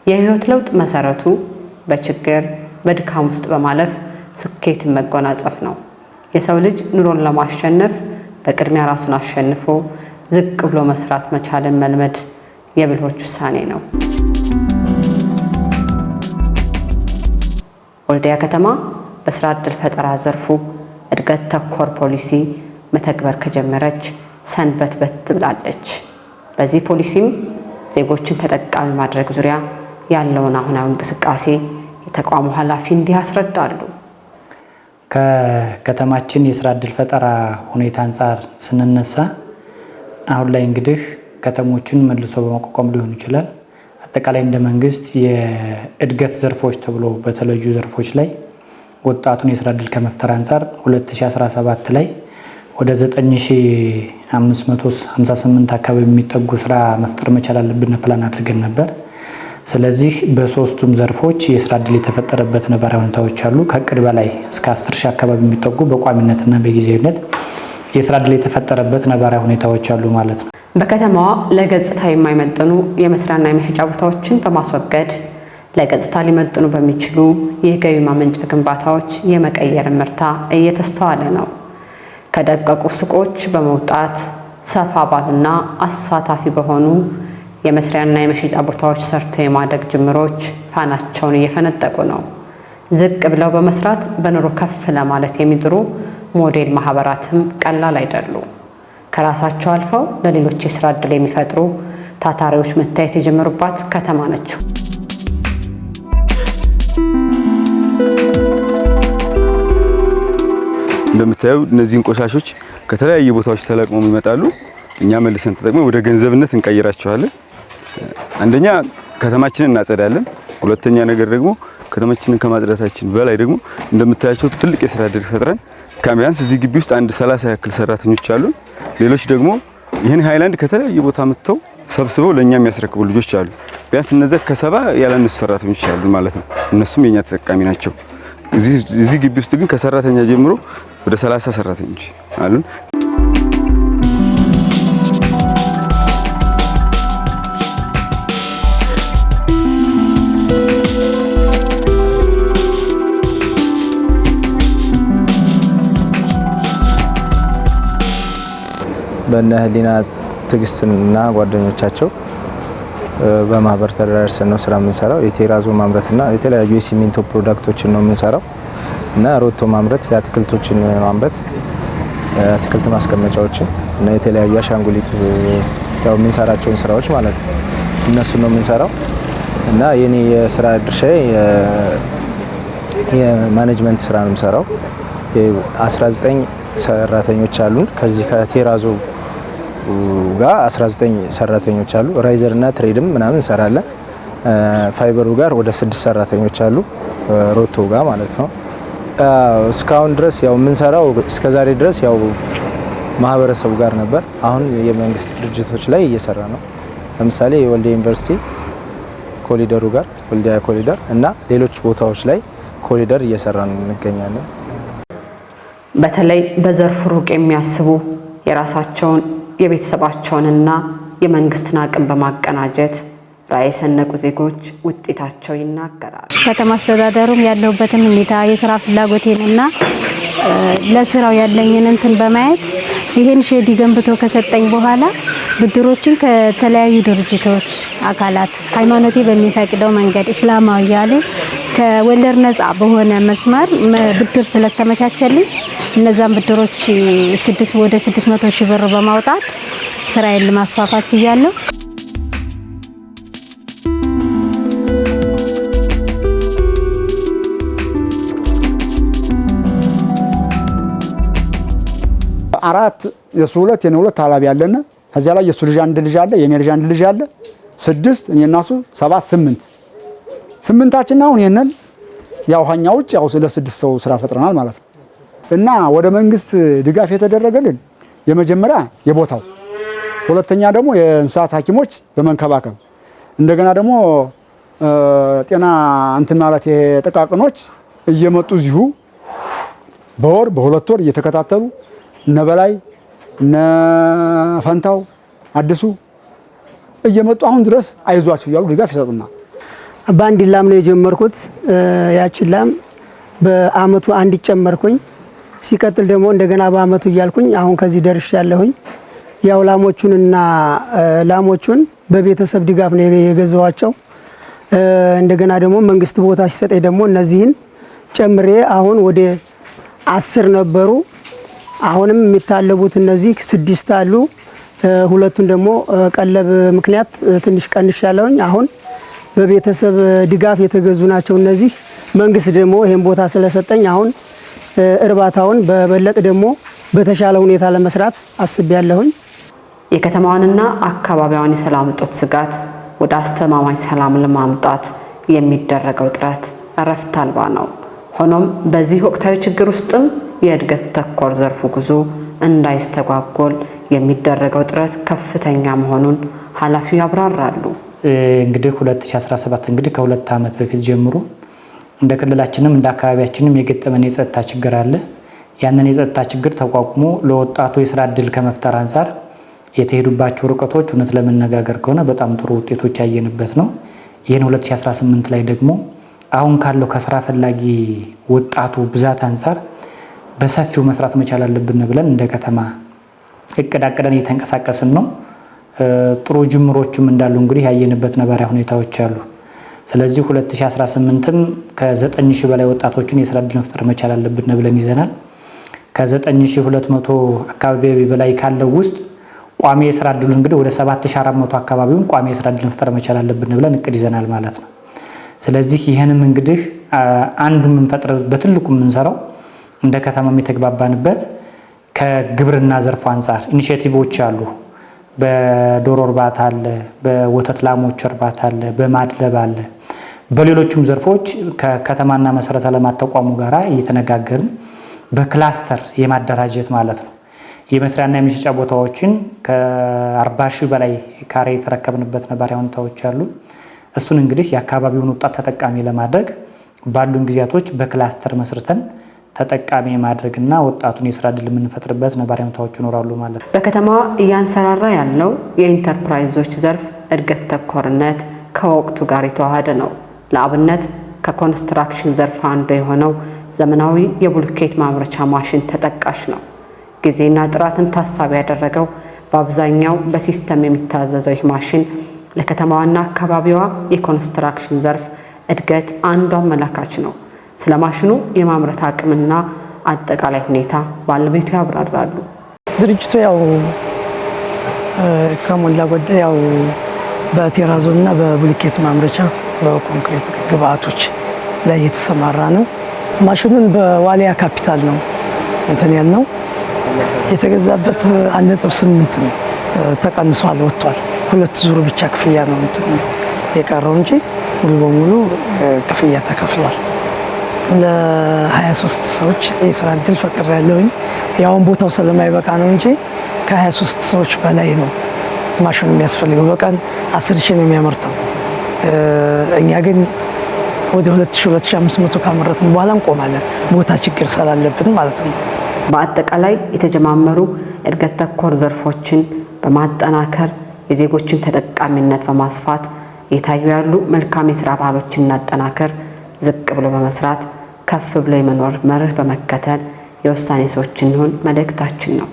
የህይወት ለውጥ መሰረቱ በችግር በድካም ውስጥ በማለፍ ስኬትን መጎናጸፍ ነው። የሰው ልጅ ኑሮን ለማሸነፍ በቅድሚያ ራሱን አሸንፎ ዝቅ ብሎ መስራት መቻልን መልመድ የብልሆች ውሳኔ ነው። ወልዲያ ከተማ በስራ ዕድል ፈጠራ ዘርፉ እድገት ተኮር ፖሊሲ መተግበር ከጀመረች ሰንበትበት ብላለች። በዚህ ፖሊሲም ዜጎችን ተጠቃሚ ማድረግ ዙሪያ ያለውን አሁናዊ እንቅስቃሴ የተቋሙ ኃላፊ እንዲህ ያስረዳሉ። ከከተማችን የስራ ዕድል ፈጠራ ሁኔታ አንፃር ስንነሳ አሁን ላይ እንግዲህ ከተሞችን መልሶ በማቋቋም ሊሆን ይችላል፣ አጠቃላይ እንደ መንግስት የእድገት ዘርፎች ተብሎ በተለዩ ዘርፎች ላይ ወጣቱን የስራ ዕድል ከመፍጠር አንፃር 2017 ላይ ወደ 9558 አካባቢ የሚጠጉ ስራ መፍጠር መቻል አለብን ፕላን አድርገን ነበር። ስለዚህ በሶስቱም ዘርፎች የስራ ዕድል የተፈጠረበት ነባራዊ ሁኔታዎች አሉ። ከእቅድ በላይ እስከ 10 ሺህ አካባቢ የሚጠጉ በቋሚነትና በጊዜያዊነት የስራ ዕድል የተፈጠረበት ነባራዊ ሁኔታዎች አሉ ማለት ነው። በከተማዋ ለገጽታ የማይመጥኑ የመስሪያና የመሸጫ ቦታዎችን በማስወገድ ለገጽታ ሊመጥኑ በሚችሉ የገቢ ማመንጫ ግንባታዎች የመቀየር ምርታ እየተስተዋለ ነው። ከደቀቁ ሱቆች በመውጣት ሰፋ ባሉና አሳታፊ በሆኑ የመስሪያና የመሸጫ ቦታዎች ሰርቶ የማደግ ጅምሮች ፋናቸውን እየፈነጠቁ ነው። ዝቅ ብለው በመስራት በኑሮ ከፍ ለማለት የሚጥሩ ሞዴል ማህበራትም ቀላል አይደሉም። ከራሳቸው አልፈው ለሌሎች የስራ ዕድል የሚፈጥሩ ታታሪዎች መታየት የጀመሩባት ከተማ ነች። እንደምታዩ እነዚህን ቆሻሾች ከተለያየ ቦታዎች ተለቅመው ይመጣሉ። እኛ መልሰን ተጠቅመን ወደ ገንዘብነት እንቀይራቸዋለን። አንደኛ ከተማችንን እናጸዳለን። ሁለተኛ ነገር ደግሞ ከተማችንን ከማጽዳታችን በላይ ደግሞ እንደምታያቸው ትልቅ የስራ ዕድል ፈጥረን ቢያንስ እዚህ ግቢ ውስጥ አንድ 30 ያክል ሰራተኞች አሉ። ሌሎች ደግሞ ይህን ሃይላንድ ከተለያየ ቦታ መጥተው ሰብስበው ለኛ የሚያስረክቡ ልጆች አሉ። ቢያንስ እነዚያ ከ70 ያላነሱ ሰራተኞች አሉ ማለት ነው። እነሱም የኛ ተጠቃሚ ናቸው። እዚህ ግቢ ውስጥ ግን ከሰራተኛ ጀምሮ ወደ 30 ሰራተኞች አሉን። በእነ ህሊና ትግስትና ጓደኞቻቸው በማህበር ተደራጅተን ነው ስራ የምንሰራው። የቴራዞ ማምረትና የተለያዩ የሲሚንቶ ፕሮዳክቶችን ነው የምንሰራው እና ሮቶ ማምረት፣ የአትክልቶችን ማምረት፣ አትክልት ማስቀመጫዎችን እና የተለያዩ አሻንጉሊት ያው የምንሰራቸውን ስራዎች ማለት ነው እነሱን ነው የምንሰራው እና የኔ የስራ ድርሻዬ የማኔጅመንት ስራ ነው የምሰራው። 19 ሰራተኞች አሉን። ከዚህ ከቴራዞ ጋር 19 ሰራተኞች አሉ። ራይዘር እና ትሬድም ምናምን እንሰራለን። ፋይበሩ ጋር ወደ 6 ሰራተኞች አሉ፣ ሮቶ ጋር ማለት ነው። እስካሁን ድረስ ያው የምንሰራው እስከዛሬ ድረስ ያው ማህበረሰቡ ጋር ነበር። አሁን የመንግስት ድርጅቶች ላይ እየሰራ ነው። ለምሳሌ የወልዲያ ዩኒቨርሲቲ ኮሊደሩ ጋር ወልዲያ ኮሊደር እና ሌሎች ቦታዎች ላይ ኮሊደር እየሰራን እንገኛለን። በተለይ በዘርፉ ሩቅ የሚያስቡ የራሳቸውን የቤተሰባቸውንና የመንግስትን አቅም በማቀናጀት ራዕይ የሰነቁ ዜጎች ውጤታቸው ይናገራል። ከተማ አስተዳደሩም ያለውበትን ሁኔታ የስራ ፍላጎቴንና ለስራው ያለኝን እንትን በማየት ይሄን ሼድ ገንብቶ ከሰጠኝ በኋላ ብድሮችን ከተለያዩ ድርጅቶች አካላት ሃይማኖቴ በሚፈቅደው መንገድ እስላማዊ ያሉ ከወለድ ነፃ በሆነ መስመር ብድር ስለተመቻቸልኝ እነዛን ብድሮች ወደ 600 ሺህ ብር በማውጣት ስራዬን ለማስፋፋት ችያለሁ። አራት የሱ ሁለት የኔ ሁለት ታላቢ ያለና ከዚያ ላይ የሱ ልጅ አንድ ልጅ አለ፣ የኔ ልጅ አንድ ልጅ አለ። 6 እኔና እሱ 7 8 8ታችን አሁን ይሄንን ያው ሀኛ ውጭ ያው ለ6 ሰው ስራ ፈጥረናል ማለት ነው። እና ወደ መንግስት ድጋፍ የተደረገልን የመጀመሪያ የቦታው፣ ሁለተኛ ደግሞ የእንስሳት ሐኪሞች በመንከባከብ እንደገና ደግሞ ጤና እንትን ማለት የጥቃቅኖች እየመጡ እዚሁ በወር በሁለት ወር እየተከታተሉ እነ በላይ እነ ፈንታው አዲሱ እየመጡ አሁን ድረስ አይዟችሁ እያሉ ድጋፍ ይሰጡናል። በአንድ ላም ነው የጀመርኩት። ያችን ላም በአመቱ አንድ ጨመርኩኝ። ሲቀጥል ደግሞ እንደገና በአመቱ እያልኩኝ አሁን ከዚህ ደርሻለሁኝ። ያው ላሞቹንና ላሞቹን በቤተሰብ ድጋፍ ነው የገዛዋቸው። እንደገና ደግሞ መንግስት ቦታ ሲሰጠኝ ደግሞ እነዚህን ጨምሬ አሁን ወደ 10 ነበሩ። አሁንም የሚታለቡት እነዚህ 6 አሉ። ሁለቱን ደግሞ ቀለብ ምክንያት ትንሽ ቀንሻለሁኝ። አሁን በቤተሰብ ድጋፍ የተገዙ ናቸው እነዚህ። መንግስት ደግሞ ይሄን ቦታ ስለሰጠኝ አሁን እርባታውን በበለጠ ደግሞ በተሻለ ሁኔታ ለመስራት አስቤያለሁኝ። የከተማዋንና አካባቢዋን የሰላም እጦት ስጋት ወደ አስተማማኝ ሰላም ለማምጣት የሚደረገው ጥረት እረፍት አልባ ነው። ሆኖም በዚህ ወቅታዊ ችግር ውስጥም የእድገት ተኮር ዘርፉ ጉዞ እንዳይስተጓጎል የሚደረገው ጥረት ከፍተኛ መሆኑን ኃላፊው ያብራራሉ። እንግዲህ 2017 እንግዲህ ከ2 ዓመት በፊት ጀምሮ እንደ ክልላችንም እንደ አካባቢያችንም የገጠመን የጸጥታ ችግር አለ። ያንን የጸጥታ ችግር ተቋቁሞ ለወጣቱ የስራ እድል ከመፍጠር አንፃር የተሄዱባቸው ርቀቶች እውነት ለመነጋገር ከሆነ በጣም ጥሩ ውጤቶች ያየንበት ነው። ይህን 2018 ላይ ደግሞ አሁን ካለው ከስራ ፈላጊ ወጣቱ ብዛት አንፃር በሰፊው መስራት መቻል አለብን ብለን እንደ ከተማ እቅድ አቅደን እየተንቀሳቀስን ነው። ጥሩ ጅምሮችም እንዳሉ እንግዲህ ያየንበት ነባራዊ ሁኔታዎች አሉ። ስለዚህ 2018ም ከ9000 በላይ ወጣቶችን የስራ እድል መፍጠር መቻል አለብን ብለን ይዘናል። ከ9200 አካባቢ በላይ ካለው ውስጥ ቋሚ የስራ እድሉ እንግዲህ ወደ 7400 አካባቢውን ቋሚ የስራ እድል መፍጠር መቻል አለብን ብለን እቅድ ይዘናል ማለት ነው። ስለዚህ ይሄንም እንግዲህ አንዱ የምንፈጥር በትልቁ የምንሰራው እንደ ከተማም የተግባባንበት ከግብርና ዘርፍ አንፃር ኢኒሼቲቮች አሉ። በዶሮ እርባታ አለ፣ በወተት ላሞች እርባታ አለ፣ በማድለብ አለ። በሌሎችም ዘርፎች ከከተማና መሰረተ ልማት ተቋሙ ጋራ እየተነጋገርን በክላስተር የማደራጀት ማለት ነው። የመስሪያና የመሸጫ ቦታዎችን ከ40,000 በላይ ካሬ የተረከብንበት ነባራዊ ሁኔታዎች አሉ። እሱን እንግዲህ የአካባቢውን ወጣት ተጠቃሚ ለማድረግ ባሉን ጊዜያቶች በክላስተር መስርተን ተጠቃሚ ማድረግና ወጣቱን የስራ እድል የምንፈጥርበት ነባራዊ ሁኔታዎች ይኖራሉ ማለት ነው። በከተማዋ እያንሰራራ ያለው የኢንተርፕራይዞች ዘርፍ እድገት ተኮርነት ከወቅቱ ጋር የተዋሃደ ነው። ለአብነት ከኮንስትራክሽን ዘርፍ አንዱ የሆነው ዘመናዊ የብሎኬት ማምረቻ ማሽን ተጠቃሽ ነው። ጊዜና ጥራትን ታሳቢ ያደረገው በአብዛኛው በሲስተም የሚታዘዘው ይህ ማሽን ለከተማዋና አካባቢዋ የኮንስትራክሽን ዘርፍ እድገት አንዱ አመላካች ነው። ስለ ማሽኑ የማምረት አቅምና አጠቃላይ ሁኔታ ባለቤቱ ያብራራሉ። ድርጅቱ ያው ከሞላ ጎደል ያው በቴራዞና በብሎኬት ማምረቻ በኮንክሪት ግብአቶች ላይ የተሰማራ ነው። ማሽኑን በዋሊያ ካፒታል ነው እንትን ያልነው። የተገዛበት 1.8 ነው። ተቀንሷል፣ ወጥቷል። 2 ዙር ብቻ ክፍያ ነው እንትን የቀረው እንጂ ሙሉ በሙሉ ክፍያ ተከፍሏል። ለ23 ሰዎች የስራ እድል ፈጥሬያለሁኝ። ያውን ቦታው ስለማይበቃ ነው እንጂ ከ23 ሰዎች በላይ ነው ማሽኑ የሚያስፈልገው። በቀን 10,000 ነው የሚያመርተው። እኛ ግን ወደ 2,000-2,500 ካመረትን በኋላ እንቆማለን፣ ቦታ ችግር ስላለብን ማለት ነው። በአጠቃላይ የተጀማመሩ እድገት ተኮር ዘርፎችን በማጠናከር የዜጎችን ተጠቃሚነት በማስፋት የታዩ ያሉ መልካም የስራ ባህሎችን እናጠናከር፣ ዝቅ ብሎ በመስራት ከፍ ብሎ የመኖር መርህ በመከተል የውሳኔ ሰዎች እንሆን መልእክታችን ነው።